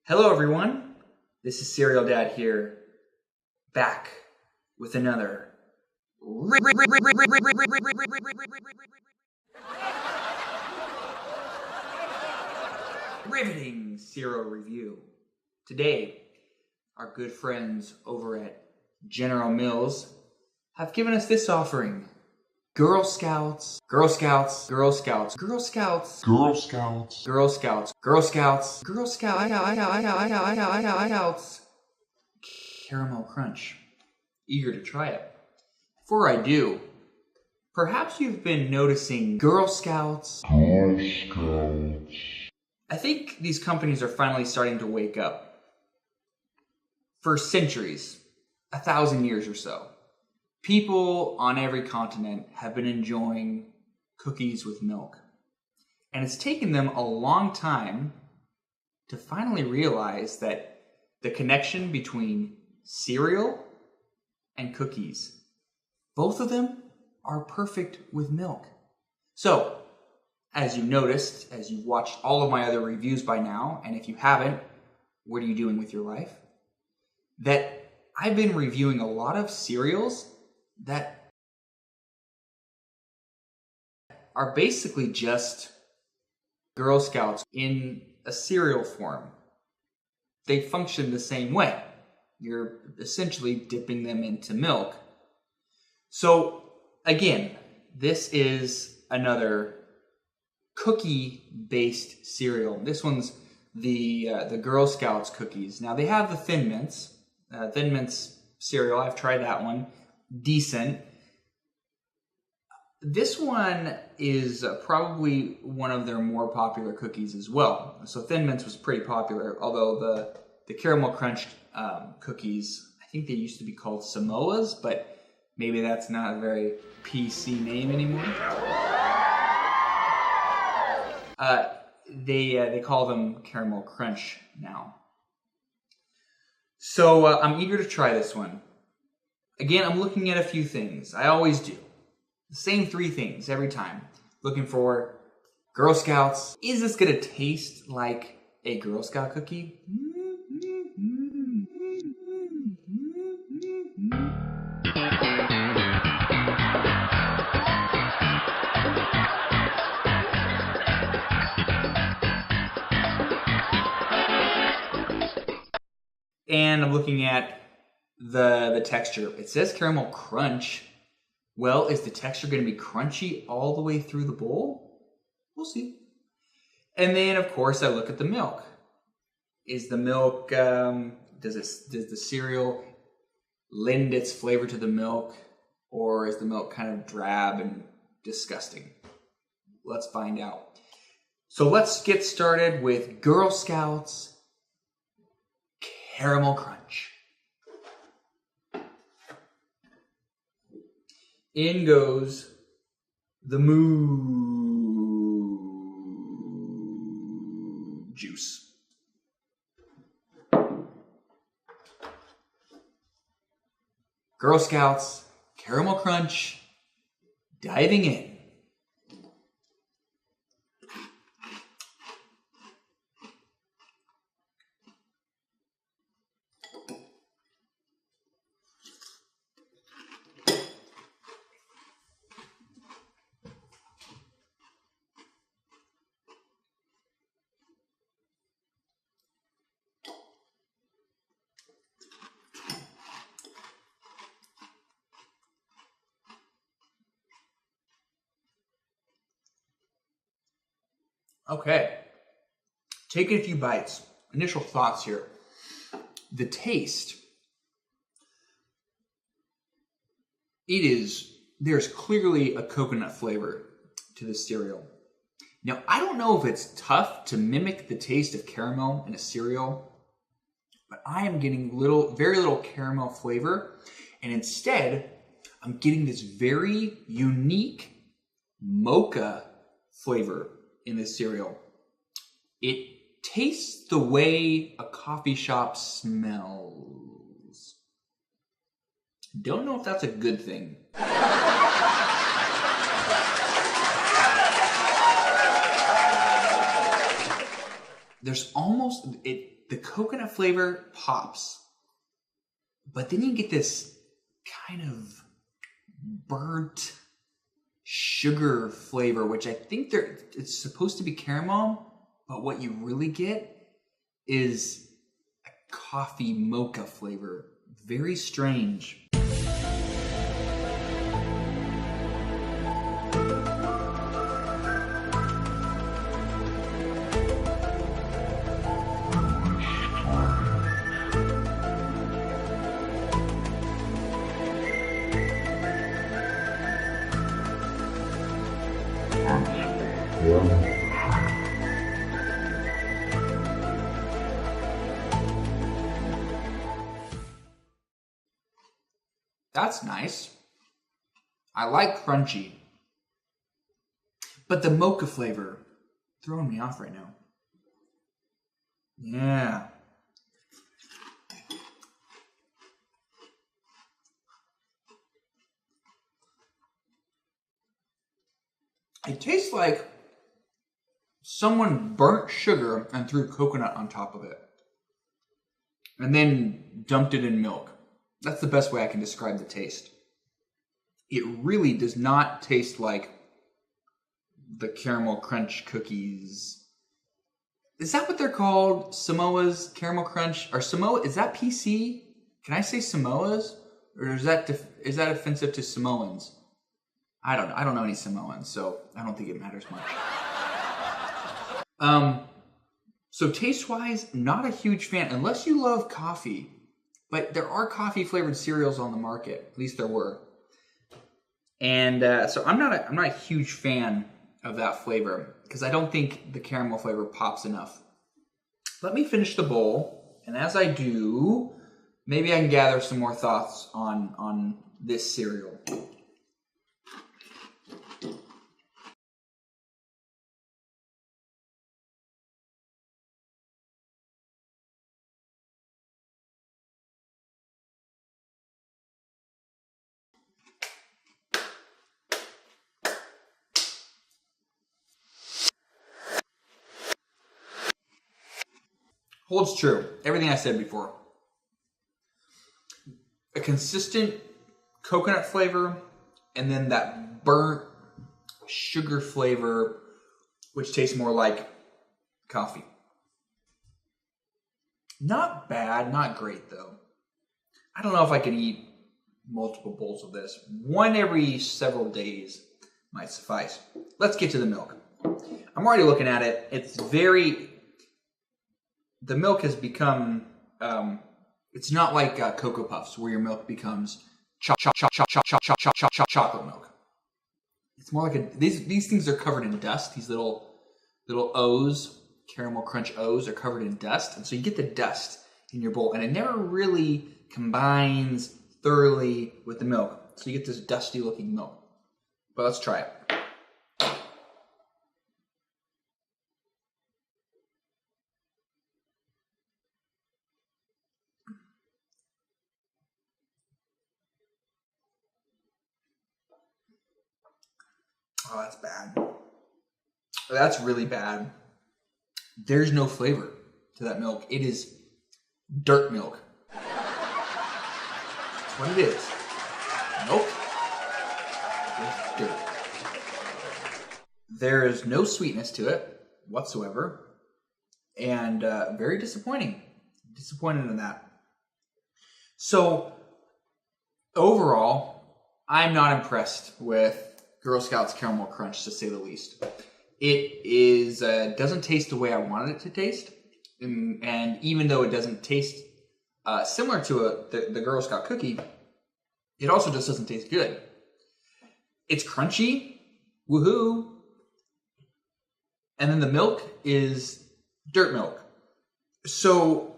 Hello everyone, this is Cereal Dad here, back with another riveting cereal review. Today, our good friends over at General Mills have given us this offering. Girl Scouts, Girl Scouts, Girl Scouts, Girl Scouts, Girl Scouts, Girl Scouts, Girl Scouts, Girl Scouts, Caramel Crunch. Eager to try it. Before I do, perhaps you've been noticing Girl Scouts. Girl Scouts. I think these companies are finally starting to wake up. For centuries, 1,000 years or so, people on every continent have been enjoying cookies with milk. And it's taken them a long time to finally realize that the connection between cereal and cookies, both of them are perfect with milk. So, as you noticed, as you've watched all of my other reviews by now, and if you haven't, what are you doing with your life? That I've been reviewing a lot of cereals that are basically just Girl Scouts in a cereal form. They function the same way. You're essentially dipping them into milk. So again, this is another cookie-based cereal. This one's the Girl Scouts cookies. Now they have the Thin Mints. Thin Mints cereal, I've tried that one. Decent. This one is probably one of their more popular cookies as well. So Thin Mints was pretty popular, although the Caramel Crunch cookies, I think they used to be called Samoas, but maybe that's not a very PC name anymore. They call them Caramel Crunch now. So I'm eager to try this one. Again, I'm looking at a few things. I always do. The same three things every time. Looking for Girl Scouts. Is this going to taste like a Girl Scout cookie? And I'm looking at the texture. It says Caramel Crunch. Well, is the texture going to be crunchy all the way through the bowl? We'll see. And then, of course, I look at the milk. Is the milk, does the cereal lend its flavor to the milk? Or is the milk kind of drab and disgusting? Let's find out. So let's get started with Girl Scouts Caramel Crunch. In goes the moo juice. Girl Scouts Caramel Crunch, diving in. Okay, taking a few bites. Initial thoughts here. The taste. There's clearly a coconut flavor to the cereal. Now, I don't know if it's tough to mimic the taste of caramel in a cereal, but I am getting very little caramel flavor, and instead, I'm getting this very unique mocha flavor in this cereal. It tastes the way a coffee shop smells. Don't know if that's a good thing. There's almost, the coconut flavor pops, but then you get this kind of burnt sugar flavor, which I think it's supposed to be caramel, but what you really get is a coffee mocha flavor. Very strange. That's nice. I like crunchy. But the mocha flavor, throwing me off right now. Yeah. It tastes like someone burnt sugar and threw coconut on top of it. And then dumped it in milk. That's the best way I can describe the taste. It really does not taste like the caramel crunch cookies. Is that what they're called? Samoa's caramel crunch? Or Samoa, is that PC? Can I say Samoa's? Or is that offensive to Samoans? I don't know. I don't know any Samoans, so I don't think it matters much. So taste-wise, not a huge fan, unless you love coffee. But there are coffee-flavored cereals on the market. At least there were. And so I'm not a huge fan of that flavor because I don't think the caramel flavor pops enough. Let me finish the bowl, and as I do, maybe I can gather some more thoughts on this cereal. Holds true. Everything I said before. A consistent coconut flavor, and then that burnt sugar flavor, which tastes more like coffee. Not bad, not great though. I don't know if I could eat multiple bowls of this. One every several days might suffice. Let's get to the milk. I'm already looking at it. The milk has become, it's not like Cocoa Puffs where your milk becomes chocolate milk. It's more like these things are covered in dust. These little O's, caramel crunch O's are covered in dust. And so you get the dust in your bowl and it never really combines thoroughly with the milk. So you get this dusty looking milk. But let's try it. Oh, that's bad. That's really bad. There's no flavor to that milk. It is dirt milk. That's what it is. Nope. It's dirt. There is no sweetness to it whatsoever. And very disappointing. Disappointed in that. So, overall, I'm not impressed with Girl Scouts Caramel Crunch, to say the least. It is doesn't taste the way I wanted it to taste, and even though it doesn't taste similar to the Girl Scout cookie, it also just doesn't taste good. It's crunchy, woohoo, and then the milk is dirt milk. So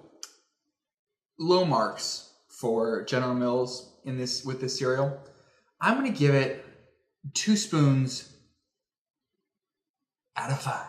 low marks for General Mills with this cereal. I'm going to give it 2 spoons out of 5.